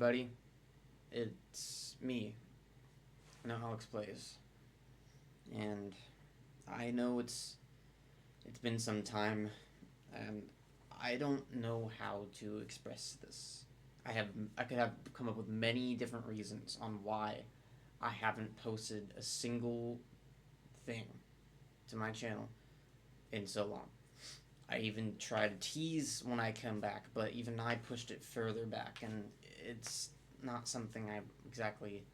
everybody. It's me, No Alex Plays, and I know it's been some time, and I don't know how to express this. I could have come up with many different reasons on why I haven't posted a single thing to my channel in so long. I even tried to tease when I come back, but even I pushed it further back, and it's not something I exactly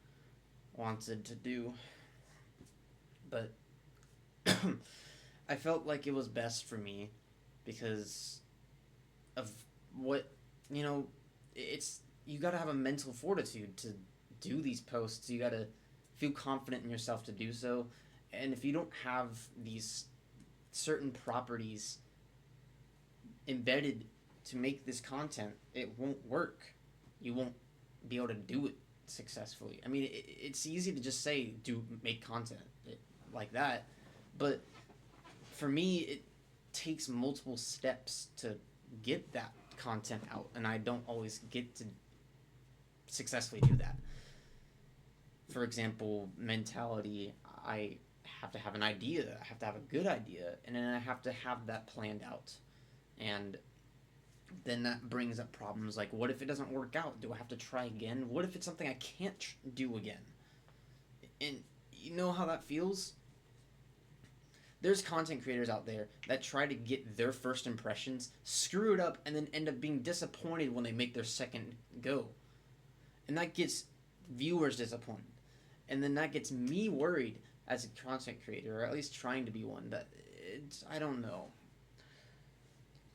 wanted to do. But I felt like it was best for me because of what, you know, it's you got to have a mental fortitude to do these posts. You got to feel confident in yourself to do so. And if you don't have these certain properties embedded to make this content, it won't work. You won't be able to do it successfully. I mean, it's easy to just say make content like that, but for me, it takes multiple steps to get that content out, and I don't always get to successfully do that. For example, mentality, I have to have an idea, I have to have a good idea, and then I have to have that planned out. And then that brings up problems like, what if it doesn't work out? Do I have to try again? What if it's something I can't do again? And you know how that feels? There's content creators out there that try to get their first impressions, screw it up, and then end up being disappointed when they make their second go. And that gets viewers disappointed. And then that gets me worried as a content creator, or at least trying to be one, that I don't know.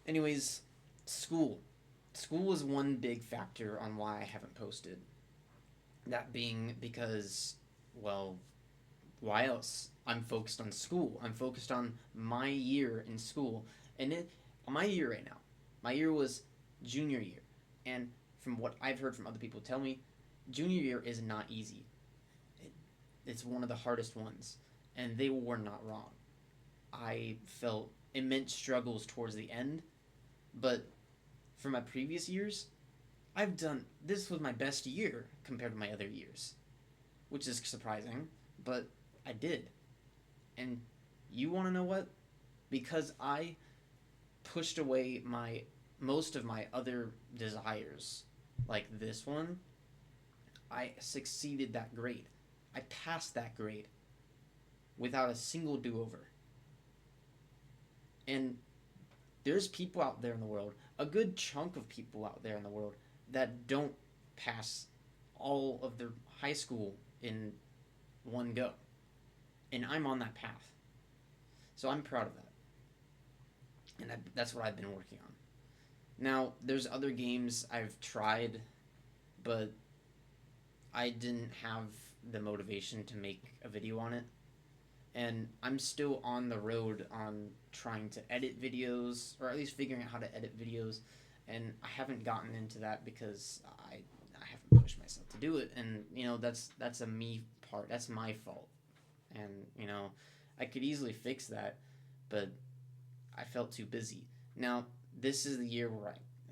Anyways, school. School is one big factor on why I haven't posted. That being because, well, why else? I'm focused on school. I'm focused on my year in school. And my year right now, my year was junior year. And from what I've heard from other people tell me, junior year is not easy. It's one of the hardest ones. And they were not wrong. I felt immense struggles towards the end. But for my previous years, this was my best year compared to my other years. Which is surprising, but I did. And you want to know what? Because I pushed away most of my other desires, like this one, I succeeded that grade. I passed that grade without a single do-over. And there's people out there in the world, a good chunk of people out there in the world, that don't pass all of their high school in one go. And I'm on that path. So I'm proud of that. And that's what I've been working on. Now, there's other games I've tried, but I didn't have the motivation to make a video on it. And I'm still on the road on trying to edit videos, or at least figuring out how to edit videos. And I haven't gotten into that because I haven't pushed myself to do it. And, that's a me part. That's my fault. And, I could easily fix that, but I felt too busy. Now, this is the year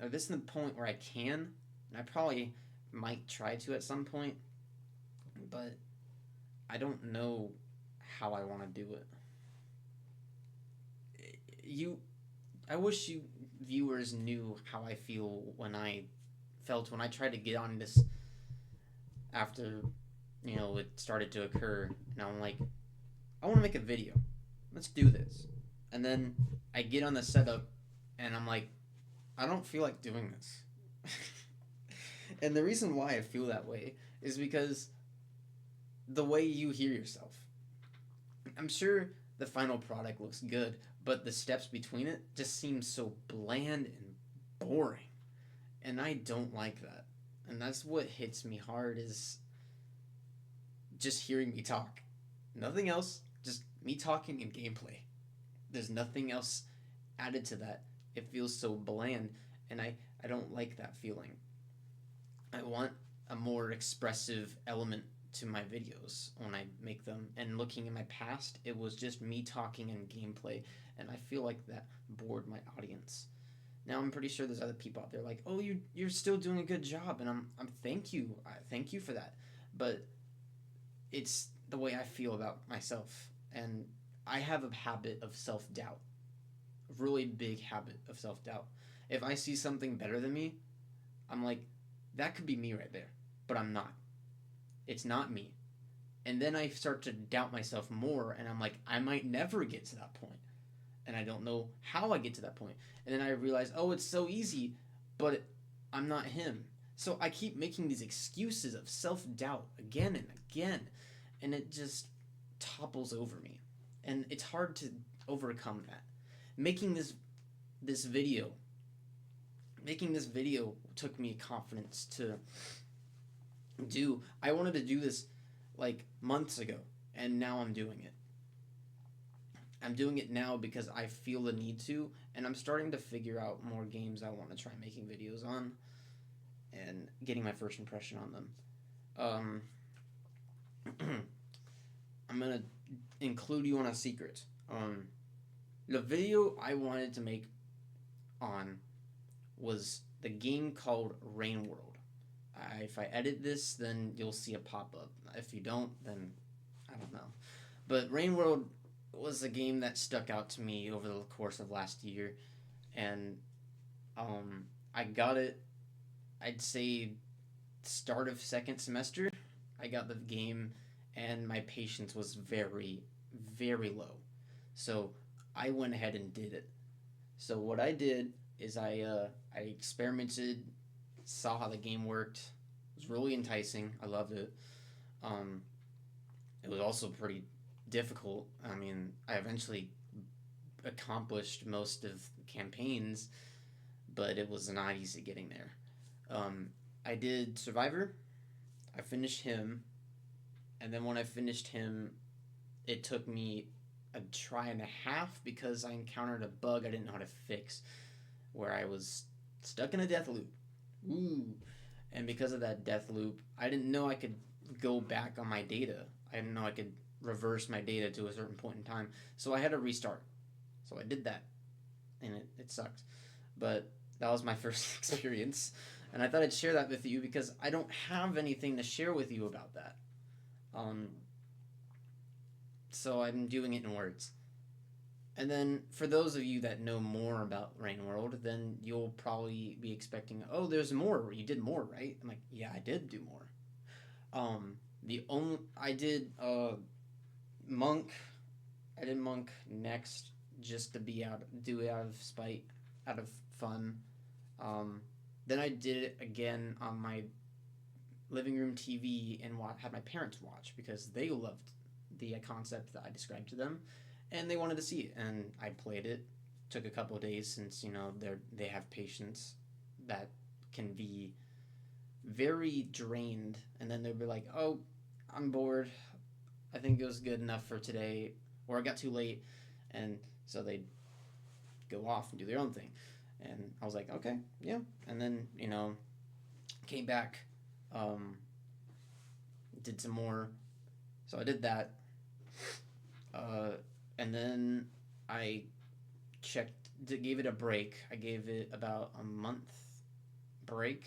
this is the point where I can, and I probably might try to at some point, but I don't know how I want to do it. I wish you viewers knew how I feel when I tried to get on this after, it started to occur, and I'm like, I want to make a video. Let's do this. And then I get on the setup, and I'm like, I don't feel like doing this. And the reason why I feel that way is because the way you hear yourself. I'm sure the final product looks good, but the steps between it just seem so bland and boring. And I don't like that. And that's what hits me hard, is just hearing me talk. Nothing else, just me talking and gameplay. There's nothing else added to that. It feels so bland, and I don't like that feeling. I want a more expressive element to my videos when I make them. And looking in my past, it was just me talking and gameplay, and I feel like that bored my audience. Now I'm pretty sure there's other people out there like, oh, you're still doing a good job, and I'm thank you, I thank you for that. But it's the way I feel about myself, and I have a habit of self doubt, a really big habit of self doubt. If I see something better than me, I'm like, that could be me right there, but I'm not. It's not me. And then I start to doubt myself more, and I'm like, I might never get to that point, and I don't know how I get to that point. And then I realize, oh, it's so easy, but I'm not him. So I keep making these excuses of self doubt again and again, and it just topples over me, and it's hard to overcome that. Making this video, making this video took me confidence to do. I wanted to do this like months ago, and now I'm doing it. I'm doing it now because I feel the need to, and I'm starting to figure out more games I want to try making videos on and getting my first impression on them. I'm gonna include you on a secret. The video I wanted to make on was the game called Rain World. If I edit this, then you'll see a pop up. If you don't, then I don't know. But Rain World was a game that stuck out to me over the course of last year, and I got it. I'd say start of second semester. I got the game, and my patience was very, very low. So I went ahead and did it. So what I did is I experimented, saw how the game worked. It was really enticing. I loved it. Um, it was also pretty difficult. I mean, I eventually accomplished most of the campaigns, but it was not easy getting there. I did Survivor. I finished him, and then when I finished him, it took me a try and a half because I encountered a bug I didn't know how to fix, where I was stuck in a death loop. Ooh. And because of that death loop, I didn't know I could go back on my data. I didn't know I could reverse my data to a certain point in time. So I had to restart. So I did that. And it sucked. But that was my first experience. And I thought I'd share that with you because I don't have anything to share with you about that. Um, so I'm doing it in words. And then for those of you that know more about Rain World, then you'll probably be expecting, oh, there's more. You did more, right? I'm like, yeah, I did do more. The only I did Monk. I did Monk next just to be out, do it out of spite, out of fun. Then I did it again on my living room TV and had my parents watch because they loved the concept that I described to them, and they wanted to see it. And I played it. Took a couple of days since they have patience that can be very drained, and then they'll be like, "Oh, I'm bored. I think it was good enough for today," or "I got too late," and so they go off and do their own thing. And I was like, "Okay, yeah." And then came back, did some more. So I did that, and then I gave it a break. I gave it about a month break,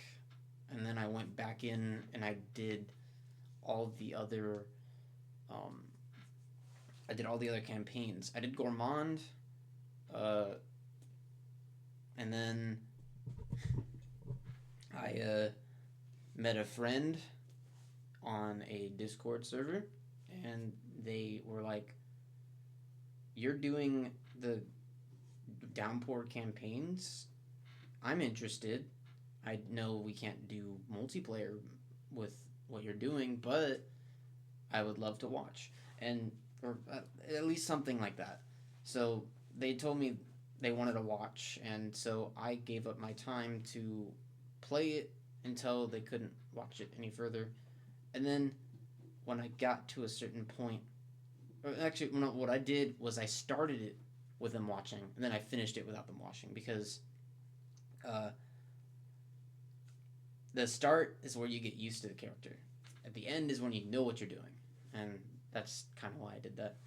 and then I went back in and I did all the other um, campaigns. I did Gourmand, and then I met a friend on a Discord server, and they were like, "You're doing the Downpour campaigns. I'm interested. I know we can't do multiplayer with what you're doing, but I would love to watch." And or at least something like that. So they told me they wanted to watch, and so I gave up my time to play it until they couldn't watch it any further. And then when I got to a certain point, or actually, no, what I did was I started it with them watching, and then I finished it without them watching because uh, the start is where you get used to the character. At the end is when you know what you're doing, and that's kind of why I did that.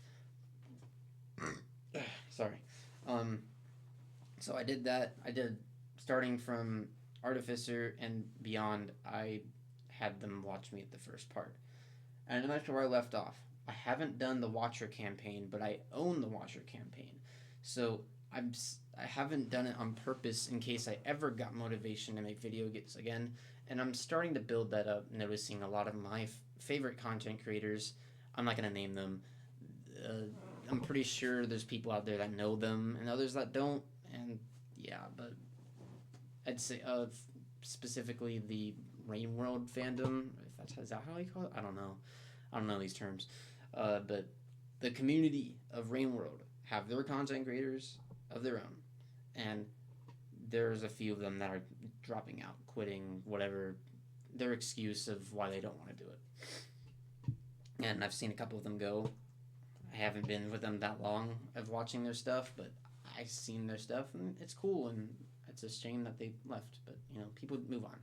Sorry. So I did that. I did starting from Artificer and beyond, I had them watch me at the first part. And that's where I left off. I haven't done the Watcher campaign, but I own the Watcher campaign. So I haven't done it on purpose in case I ever got motivation to make video games again. And I'm starting to build that up, noticing a lot of my favorite content creators. I'm not gonna name them. Uh, I'm pretty sure there's people out there that know them and others that don't. And yeah, but I'd say specifically the Rain World fandom. If that's is that how you call it? I don't know. I don't know these terms. But the community of Rain World have their content creators of their own, and there's a few of them that are dropping out, quitting, whatever their excuse of why they don't want to do it. And I've seen a couple of them go. I haven't been with them that long of watching their stuff, but I've seen their stuff and it's cool, and it's a shame that they left. But people move on.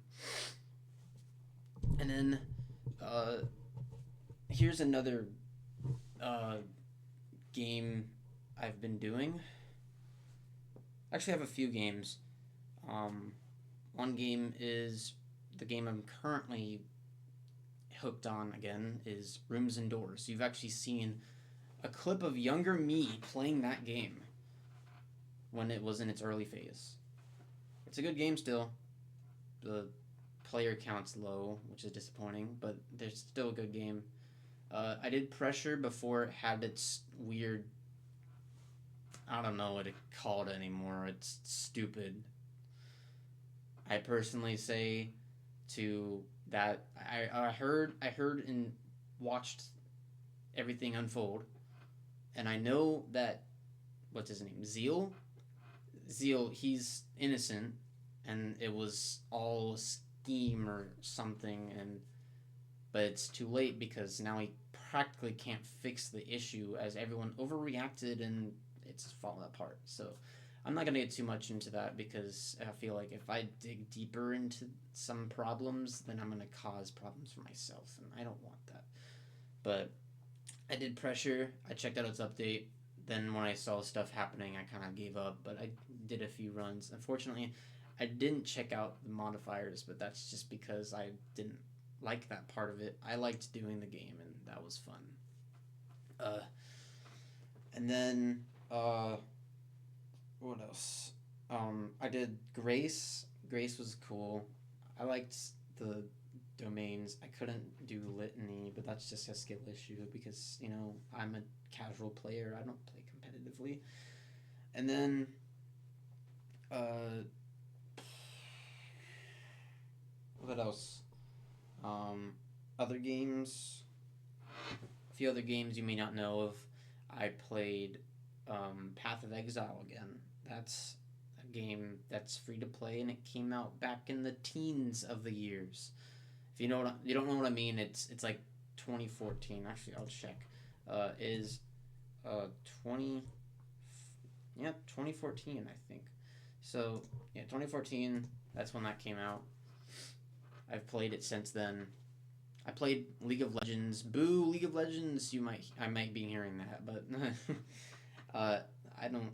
And then here's another game I've been doing. Actually, I have a few games. One game is the game I'm currently hooked on again is Rooms and Doors. You've actually seen a clip of younger me playing that game when it was in its early phase. It's a good game still. The player count's low, which is disappointing, but there's still a good game. I did Pressure before it had its weird. I don't know what to call it anymore. It's stupid. I personally say to that I heard and watched everything unfold, and I know that what's his name, Zeal, he's innocent, and it was all scheme or something, but it's too late because now he practically can't fix the issue as everyone overreacted and it's falling apart. So I'm not going to get too much into that because I feel like if I dig deeper into some problems, then I'm going to cause problems for myself, and I don't want that. But I did Pressure. I checked out its update. Then when I saw stuff happening, I kind of gave up, but I did a few runs. Unfortunately, I didn't check out the modifiers, but that's just because I didn't like that part of it. I liked doing the game, and that was fun. And then what else? I did Grace. Grace was cool. I liked the domains. I couldn't do Litany, but that's just a skill issue because I'm a casual player. I don't play competitively. And then what else? Other games. A few other games you may not know of. I played Path of Exile again. That's a game that's free to play, and it came out back in the teens of the years. If you don't know what I mean, it's like 2014. Actually, I'll check. Is 20 yeah 2014 I think. So yeah, 2014. That's when that came out. I've played it since then. I played League of Legends. Boo, League of Legends. I might be hearing that, but I don't.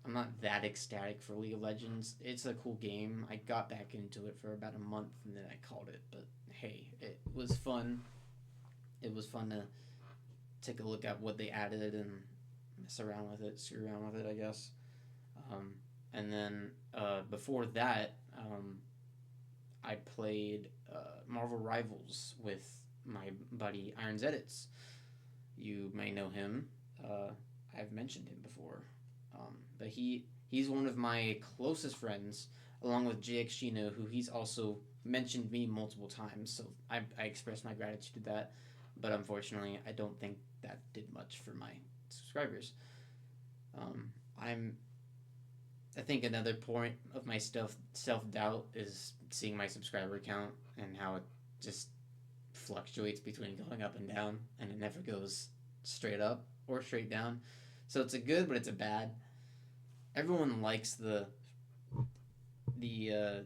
I'm not that ecstatic for League of Legends. It's a cool game. I got back into it for about a month and then I called it. But hey, it was fun. It was fun to take a look at what they added and mess around with it, screw around with it, I guess. And then before that, I played Marvel Rivals with my buddy Irons Edits. You may know him. I've mentioned him before. But he's one of my closest friends, along with JX Shino, who he's also mentioned me multiple times. So I express my gratitude to that. But unfortunately, I don't think that did much for my subscribers. I think another point of my self doubt is seeing my subscriber count and how it just fluctuates between going up and down, and it never goes straight up or straight down. So it's a good, but it's a bad. Everyone likes the I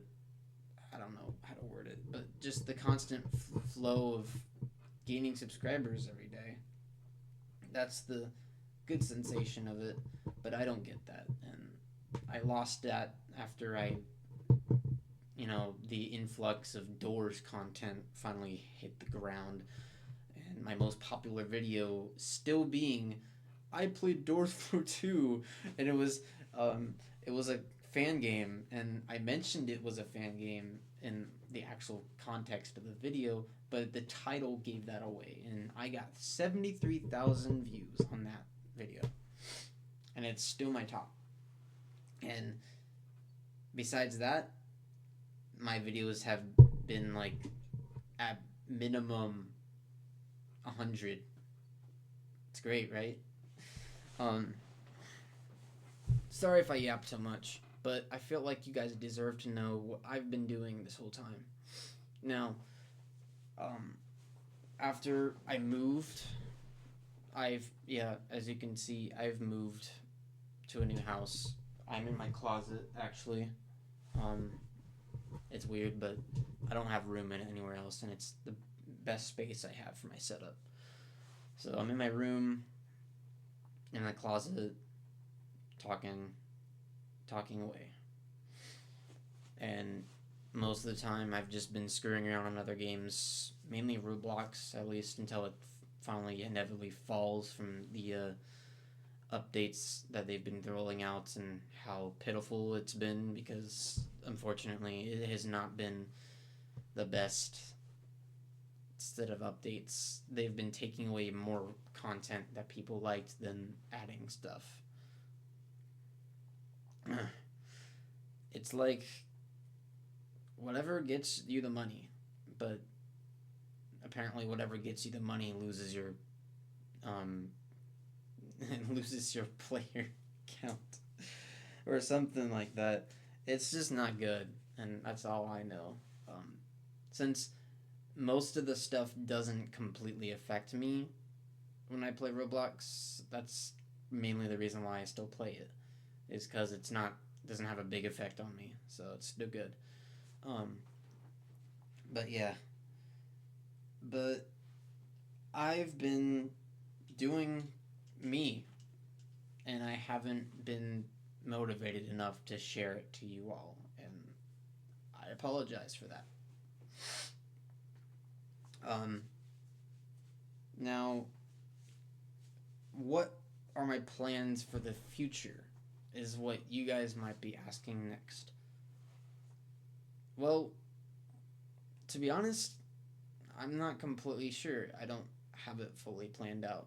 don't know how to word it, but just the constant flow of gaining subscribers every day. That's the good sensation of it, but I don't get that, and I lost that after I the influx of Doors content finally hit the ground, and my most popular video still being I played Doors for 2, and um it was a fan game, and I mentioned it was a fan game in the actual context of the video, but the title gave that away, and I got 73,000 views on that video, and it's still my top. And besides that, my videos have been like at minimum 100. It's great, right? Um, Sorry if I yap so much, but I feel like you guys deserve to know what I've been doing this whole time. Now, um, after I moved, as you can see, I've moved to a new house. I'm in my closet, actually. Um, it's weird, but I don't have room in it anywhere else, and it's the best space I have for my setup. So I'm in my room, in my closet, talking, talking away. And most of the time, I've just been screwing around on other games, mainly Roblox, at least until it finally inevitably falls from the updates that they've been rolling out and how pitiful it's been, because unfortunately it has not been the best set of updates. They've been taking away more content that people liked than adding stuff. It's like whatever gets you the money, but apparently whatever gets you the money loses your um loses your player count or something like that. It's just not good, and that's all I know. Since most of the stuff doesn't completely affect me when I play Roblox, that's mainly the reason why I still play it. Is because it's not doesn't have a big effect on me, so it's still good. Um, but yeah, but I've been doing me, and I haven't been motivated enough to share it to you all, and I apologize for that. Um, Now, what are my plans for the future? Is what you guys might be asking next. Well, to be honest, I'm not completely sure. I don't have it fully planned out.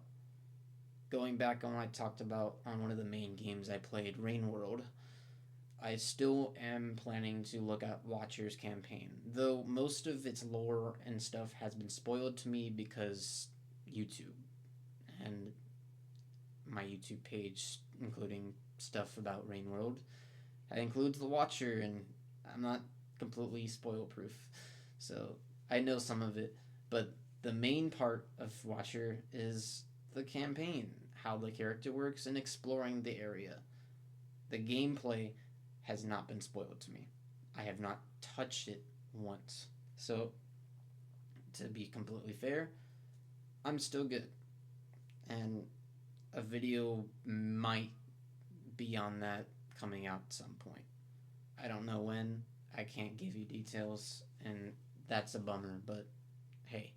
Going back on what I talked about on one of the main games I played, Rain World, I still am planning to look at Watcher's campaign, though most of its lore and stuff has been spoiled to me because YouTube and my YouTube page, including stuff about Rain World, that includes the Watcher, and I'm not completely spoil proof, so I know some of it, but the main part of Watcher is the campaign, how the character works, and exploring the area. The gameplay has not been spoiled to me. I have not touched it once. So, to be completely fair, I'm still good. And a video might be on that coming out at some point. I don't know when. I can't give you details, and that's a bummer, but hey,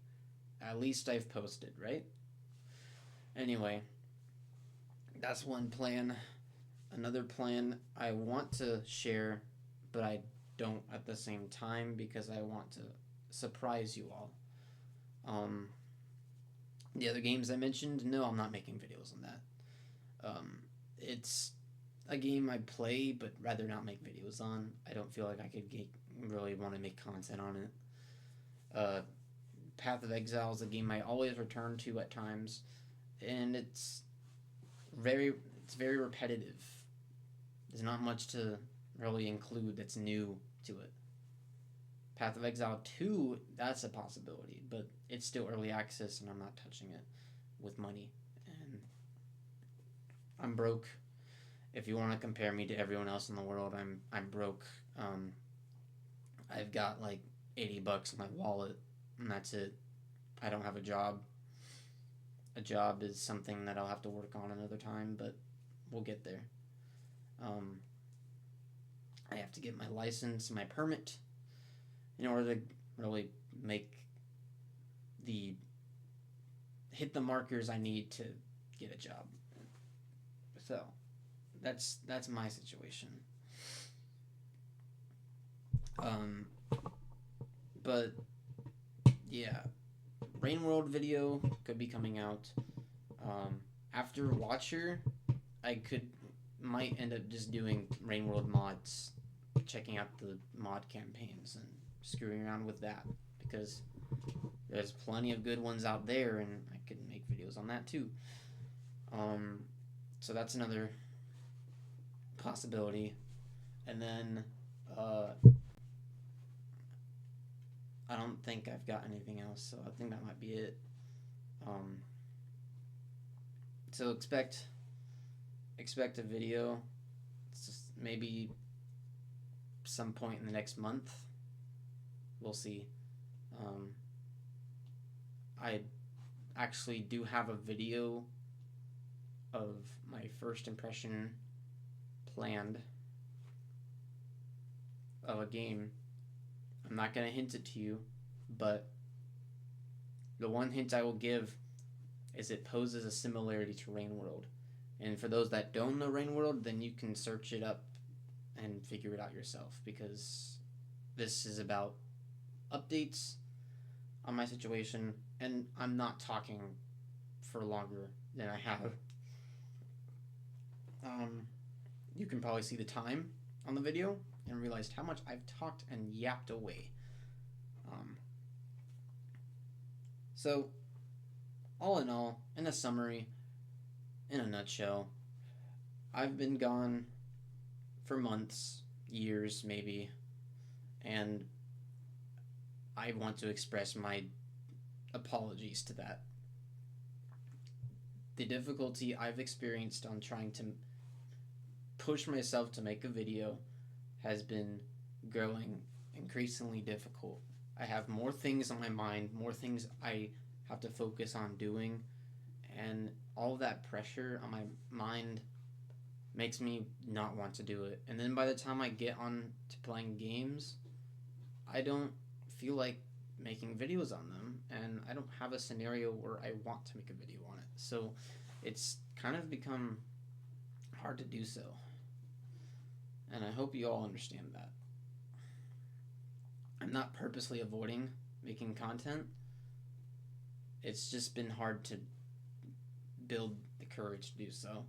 at least I've posted, right? Anyway, that's one plan. Another plan I want to share, but I don't at the same time because I want to surprise you all. Um, the other games I mentioned, no, I'm not making videos on that. It's a game I play, but rather not make videos on. I don't feel like I could really want to make content on it. Uh, Path of Exile is a game I always return to at times, and very it's very repetitive. There's not much to really include that's new to it. Path of Exile 2, that's a possibility, but it's still early access and I'm not touching it with money. And I'm broke. If you want to compare me to everyone else in the world, I'm broke. I've got like $80 in my wallet, and that's it. I don't have a job. A job is something that I'll have to work on another time, but we'll get there. Um, I have to get my license, my permit, in order to really make the hit the markers I need to get a job. So that's my situation. Um, but yeah, Rain World video could be coming out. After Watcher, I might end up just doing Rain World mods, checking out the mod campaigns and screwing around with that, because there's plenty of good ones out there, and I could make videos on that too. So that's another possibility. And then I don't think I've got anything else, so I think that might be it. So expect a video. It's just maybe some point in the next month. We'll see. I actually do have a video of my first impression planned of a game. I'm not going to hint it to you, but the one hint I will give is it poses a similarity to Rain World. And for those that don't know Rain World, then you can search it up and figure it out yourself, because this is about updates on my situation, and I'm not talking for longer than I have. You can probably see the time on the video and realized how much I've talked and yapped away. So, all in all, in a summary, in a nutshell, I've been gone for months, years maybe, and I want to express my apologies to that. The difficulty I've experienced on trying to push myself to make a video has been growing increasingly difficult. I have more things on my mind, more things I have to focus on doing, and all that pressure on my mind makes me not want to do it. And then by the time I get on to playing games, I don't feel like making videos on them, and I don't have a scenario where I want to make a video on it. So it's kind of become hard to do so. And I hope you all understand that. I'm not purposely avoiding making content. It's just been hard to build the courage to do so.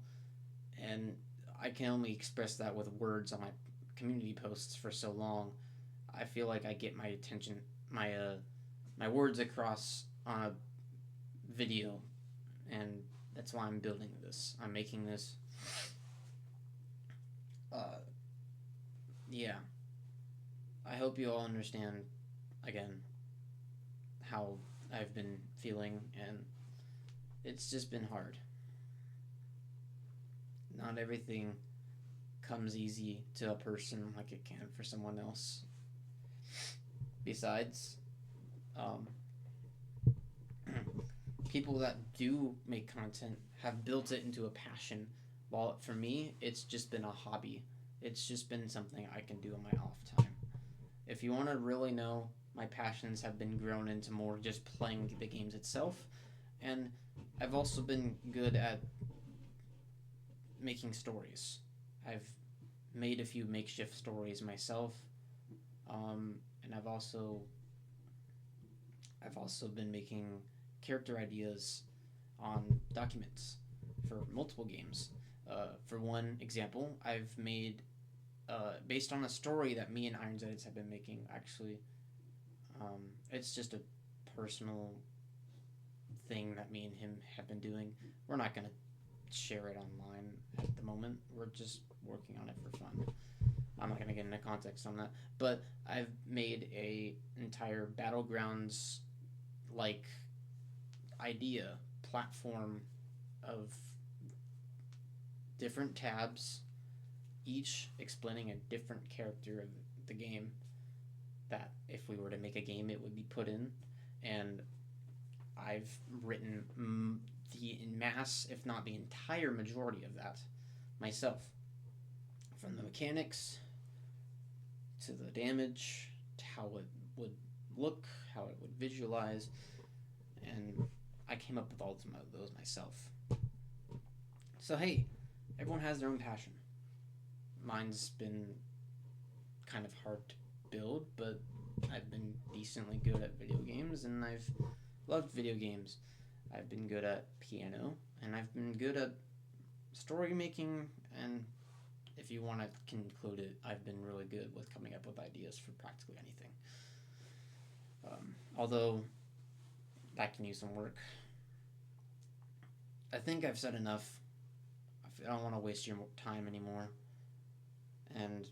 And I can only express that with words on my community posts for so long. I feel like I get my attention, my words across on a video, and that's why I'm building this. I'm making this. Yeah. I hope you all understand, again, how I've been feeling, and it's just been hard. Not everything comes easy to a person like it can for someone else. Besides, people that do make content have built it into a passion, while for me, it's just been a hobby. It's just been something I can do in my off time. If you want to really know, my passions have been grown into more just playing the games itself, and I've also been good at making stories. I've made a few makeshift stories myself, and I've also been making character ideas on documents for multiple games. For one example, I've made based on a story that me and Irons Edits have been making. Actually, it's just a personal thing that me and him have been doing. We're not gonna share it online at the moment. We're just working on it for fun. I'm not gonna get into context on that, but I've made a entire Battlegrounds like idea platform of different tabs, each explaining a different character of the game that if we were to make a game it would be put in. And I've written the mass, if not the entire majority of that myself, from the mechanics to the damage to how it would look, how it would visualize, and I came up with all of those myself. So hey, everyone has their own passion. Mine's been kind of hard to build, but I've been decently good at video games, and I've loved video games. I've been good at piano, and I've been good at story making, and if you want to conclude it, I've been really good with coming up with ideas for practically anything. Although that can use some work. I think I've said enough. I don't want to waste your time anymore. And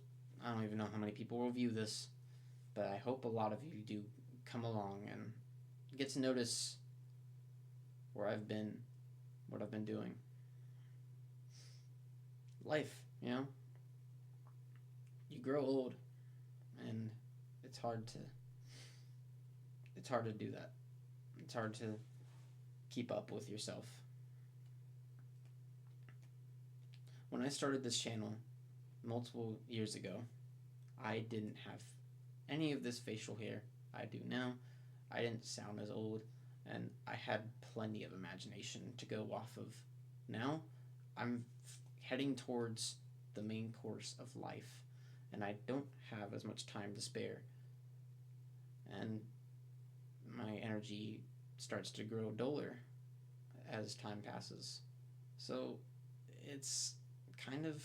I don't even know how many people will view this, but I hope a lot of you do come along and get to notice where I've been, what I've been doing. Life, you know? You grow old, and it's hard to do that. It's hard to keep up with yourself. When I started this channel multiple years ago, I didn't have any of this facial hair I do now. I didn't sound as old, and I had plenty of imagination to go off of. Now, I'm heading towards the main course of life, and I don't have as much time to spare. And my energy starts to grow duller as time passes. So it's kind of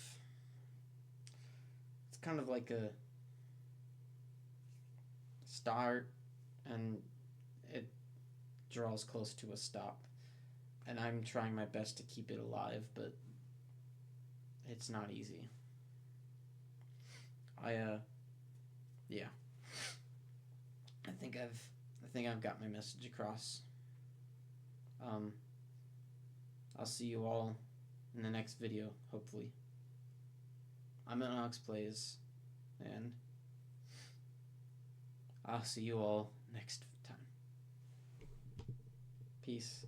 like a start, and it draws close to a stop. And I'm trying my best to keep it alive, but it's not easy. Yeah. I think I've got my message across. I'll see you all in the next video, hopefully. I'm at Ox Plays, and I'll see you all next time. Peace.